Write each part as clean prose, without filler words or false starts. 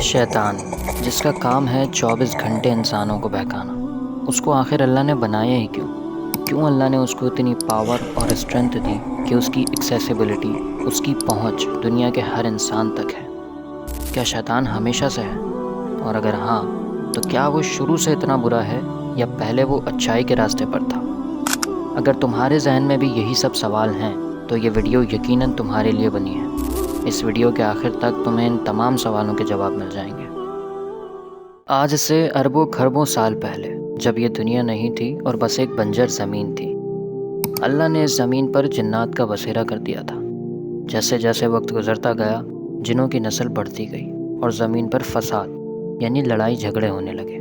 شیطان، جس کا کام ہے 24 گھنٹے انسانوں کو بہکانا، اس کو آخر اللہ نے بنایا ہی کیوں اللہ نے اس کو اتنی پاور اور اسٹرینتھ دی کہ اس کی ایکسیسیبلٹی، اس کی پہنچ دنیا کے ہر انسان تک ہے؟ کیا شیطان ہمیشہ سے ہے؟ اور اگر ہاں تو کیا وہ شروع سے اتنا برا ہے یا پہلے وہ اچھائی کے راستے پر تھا؟ اگر تمہارے ذہن میں بھی یہی سب سوال ہیں تو یہ ویڈیو یقیناً تمہارے لیے بنی ہے۔ اس ویڈیو کے آخر تک تمہیں ان تمام سوالوں کے جواب مل جائیں گے۔ آج سے اربوں کھربوں سال پہلے، جب یہ دنیا نہیں تھی اور بس ایک بنجر زمین تھی، اللہ نے اس زمین پر جنات کا بسیرا کر دیا تھا۔ جیسے جیسے وقت گزرتا گیا، جنوں کی نسل بڑھتی گئی اور زمین پر فساد یعنی لڑائی جھگڑے ہونے لگے۔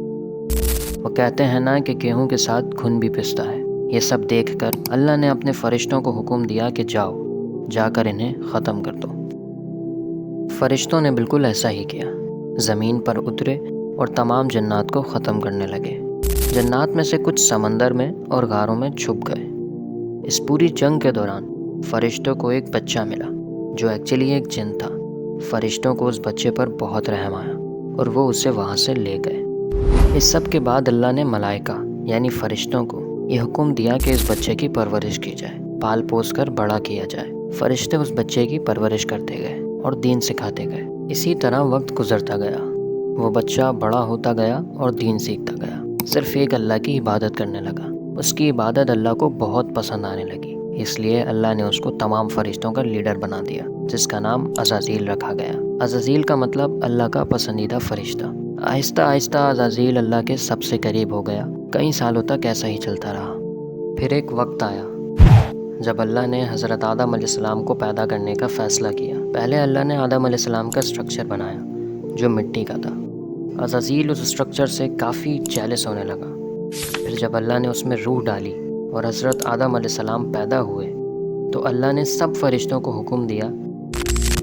وہ کہتے ہیں نا کہ گیہوں کے ساتھ گھن بھی پستا ہے۔ یہ سب دیکھ کر اللہ نے اپنے فرشتوں کو حکم دیا کہ جا کر انہیں ختم کر دو۔ فرشتوں نے بالکل ایسا ہی کیا، زمین پر اترے اور تمام جنات کو ختم کرنے لگے۔ جنات میں سے کچھ سمندر میں اور غاروں میں چھپ گئے۔ اس پوری جنگ کے دوران فرشتوں کو ایک بچہ ملا جو ایکچولی ایک جن تھا۔ فرشتوں کو اس بچے پر بہت رحم آیا اور وہ اسے وہاں سے لے گئے۔ اس سب کے بعد اللہ نے ملائکہ یعنی فرشتوں کو یہ حکم دیا کہ اس بچے کی پرورش کی جائے، پال پوس کر بڑا کیا جائے۔ فرشتے اس بچے کی پرورش کرتے گئے اور دین سکھاتے گئے۔ اسی طرح وقت گزرتا گیا، وہ بچہ بڑا ہوتا گیا اور دین سیکھتا گیا۔ صرف ایک اللہ کی عبادت کرنے لگا۔ اس کی عبادت اللہ کو بہت پسند آنے لگی، اس لیے اللہ نے اس کو تمام فرشتوں کا لیڈر بنا دیا، جس کا نام عزازیل رکھا گیا۔ عزازیل کا مطلب اللہ کا پسندیدہ فرشتہ۔ آہستہ آہستہ عزازیل اللہ کے سب سے قریب ہو گیا۔ کئی سالوں تک ایسا ہی چلتا رہا۔ پھر ایک وقت آیا جب اللہ نے حضرت آدم علیہ السلام کو پیدا کرنے کا فیصلہ کیا۔ پہلے اللہ نے آدم علیہ السلام کا اسٹرکچر بنایا جو مٹی کا تھا۔ عزازیل اس اسٹرکچر سے کافی جیلس ہونے لگا۔ پھر جب اللہ نے اس میں روح ڈالی اور حضرت آدم علیہ السلام پیدا ہوئے تو اللہ نے سب فرشتوں کو حکم دیا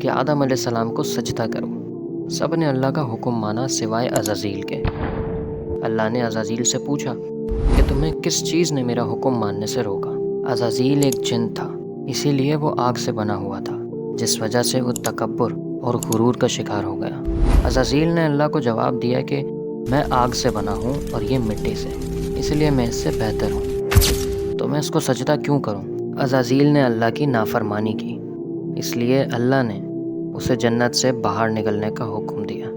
کہ آدم علیہ السلام کو سجدہ کرو۔ سب نے اللہ کا حکم مانا سوائے عزازیل کے۔ اللہ نے عزازیل سے پوچھا کہ تمہیں کس چیز نے میرا حکم ماننے سے روکا؟ عزازیل ایک جن تھا، اسی لیے وہ آگ سے بنا ہوا تھا، جس وجہ سے وہ تکبر اور غرور کا شکار ہو گیا۔ عزازیل نے اللہ کو جواب دیا کہ میں آگ سے بنا ہوں اور یہ مٹی سے، اس لیے میں اس سے بہتر ہوں، تو میں اس کو سجدہ کیوں کروں؟ عزازیل نے اللہ کی نافرمانی کی، اس لیے اللہ نے اسے جنت سے باہر نکلنے کا حکم دیا۔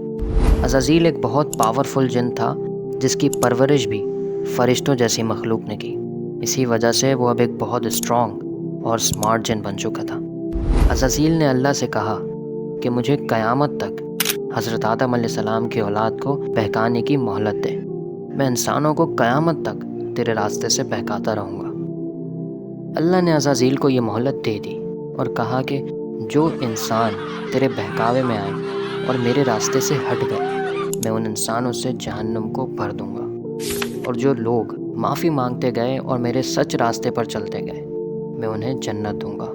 عزازیل ایک بہت پاورفل جن تھا جس کی پرورش بھی فرشتوں جیسی مخلوق نے کی، اسی وجہ سے وہ اب ایک بہت اسٹرانگ اور سمارٹ جن بن چکا تھا۔ عزازیل نے اللہ سے کہا کہ مجھے قیامت تک حضرت آدم علیہ السلام کی اولاد کو بہکانے کی مہلت دے، میں انسانوں کو قیامت تک تیرے راستے سے بہکاتا رہوں گا۔ اللہ نے عزازیل کو یہ مہلت دے دی اور کہا کہ جو انسان تیرے بہکاوے میں آئے اور میرے راستے سے ہٹ گئے، میں ان انسانوں سے جہنم کو بھر دوں گا، اور جو لوگ معافی مانگتے گئے اور میرے سچ راستے پر چلتے گئے، میں انہیں جنت دوں گا۔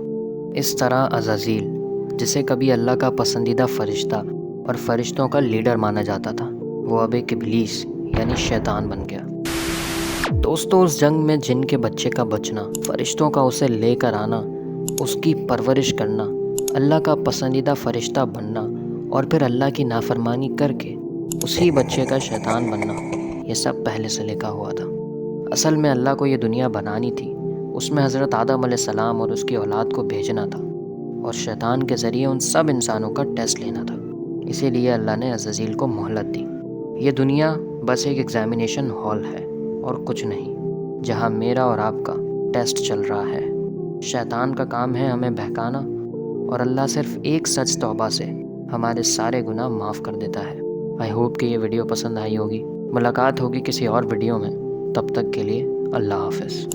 اس طرح عزازیل، جسے کبھی اللہ کا پسندیدہ فرشتہ اور فرشتوں کا لیڈر مانا جاتا تھا، وہ اب ایک ابلیس یعنی شیطان بن گیا۔ دوستو، اس جنگ میں جن کے بچے کا بچنا، فرشتوں کا اسے لے کر آنا، اس کی پرورش کرنا، اللہ کا پسندیدہ فرشتہ بننا اور پھر اللہ کی نافرمانی کر کے اسی بچے کا شیطان بننا، یہ سب پہلے سے لکھا ہوا تھا۔ اصل میں اللہ کو یہ دنیا بنانی تھی، اس میں حضرت آدم علیہ السلام اور اس کی اولاد کو بھیجنا تھا، اور شیطان کے ذریعے ان سب انسانوں کا ٹیسٹ لینا تھا۔ اسی لیے اللہ نے عزازیل کو مہلت دی۔ یہ دنیا بس ایک ایگزامینیشن ہال ہے اور کچھ نہیں، جہاں میرا اور آپ کا ٹیسٹ چل رہا ہے۔ شیطان کا کام ہے ہمیں بہکانا، اور اللہ صرف ایک سچ توبہ سے ہمارے سارے گناہ معاف کر دیتا ہے۔ آئی ہوپ کہ یہ ویڈیو پسند آئی ہوگی۔ ملاقات ہوگی کسی اور ویڈیو میں، تب تک کے لیے اللہ حافظ۔